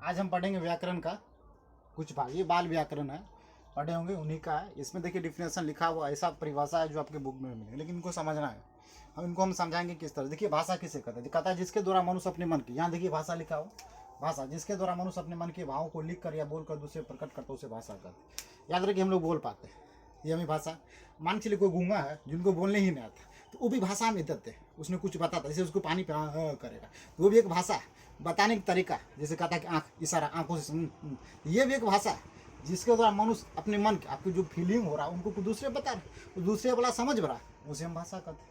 आज हम पढ़ेंगे व्याकरण का कुछ भाग। ये बाल व्याकरण है, पढ़े होंगे, उन्हीं का है। इसमें देखिए डिफिनेशन लिखा हुआ ऐसा परिभाषा है जो आपके बुक में मिलेगा, लेकिन इनको समझना है। हम समझाएंगे किस तरह। देखिए भाषा किसे कहते हैं? कहता है जिसके द्वारा मनुष्य अपने मन की, यहाँ देखिए भाषा लिखा हो, भाषा जिसके द्वारा मनुष्य अपने मन के भावों को लिख कर या बोल कर दूसरे प्रकट करता उसे भाषा कहते हैं। याद रखिए हम लोग बोल पाते हैं, ये हमें भाषा। मान चलिए कोई गूंगा है जिनको बोलने ही नहीं आता, तो वो भी भाषा में देते हैं, उसने कुछ बताता, जैसे उसको पानी पे करेगा, तो वो भी एक भाषा है, बताने का तरीका। जैसे कहता है कि आँख, इशारा, आंखों से ये भी एक भाषा है जिसके द्वारा मनुष्य अपने मन के, आपकी जो फीलिंग हो रहा है उनको दूसरे बता रहे, तो दूसरे वाला समझ रहा है, उसे हम भाषा कहते हैं।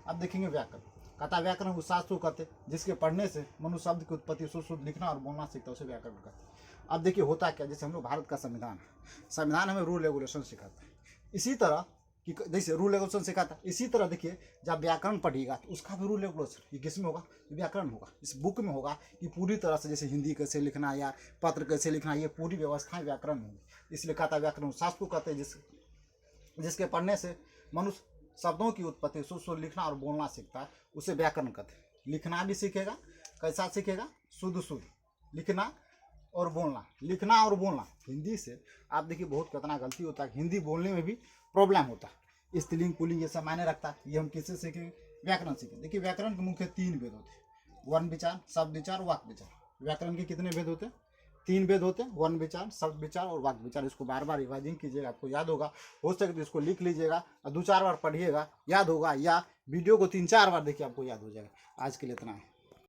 अब देखेंगे व्याकरण। कहता व्याकरण उस शास्त्र को कहते जिसके पढ़ने से मनुष्य शब्द की उत्पत्ति शुद्ध लिखना और बोलना सीखता है, उसे व्याकरण कहते हैं। अब देखिए होता क्या, जैसे हम लोग भारत का संविधान है, संविधान हमें रूल रेगुलेशन सिखाता है। इसी तरह कि जैसे रूल रेगुलेशन सिखाता है, इसी तरह देखिए जब व्याकरण पढ़िएगा तो उसका भी रूल रेगुलेशन ये किस में होगा? व्याकरण होगा, इस बुक में होगा कि पूरी तरह से जैसे हिंदी कैसे लिखना या पत्र कैसे लिखना, ये पूरी व्यवस्थाएं व्याकरण में होगी। इसलिए कहता है व्याकरण शास्त्र को कहते हैं जिसके पढ़ने से मनुष्य शब्दों की उत्पत्ति शुद्ध लिखना और बोलना सीखता है, उसे व्याकरण कहते हैं। लिखना भी सीखेगा, कैसा सीखेगा? शुद्ध लिखना और बोलना। लिखना और बोलना हिंदी से आप देखिए बहुत कितना गलती होता है, हिंदी बोलने में भी प्रॉब्लम होता है। स्त्रीलिंग पुल्लिंग ये सब मायने रखता है। ये हम किससे सीखेंगे? व्याकरण सीखेंगे। देखिए व्याकरण के मुख्य 3 भेद होते हैं, वर्ण विचार, शब्द विचार, वाक्य विचार। व्याकरण के कितने भेद होते हैं? 3 भेद होते हैं, वर्ण विचार, शब्द विचार और वाक्य विचार। इसको बार बार रिवाइजिंग कीजिएगा, आपको याद होगा। हो सके तो इसको लिख लीजिएगा और 2-4 बार पढ़िएगा, याद होगा, या वीडियो को 3-4 बार देखिए, आपको याद हो जाएगा। आज के लिए इतना है।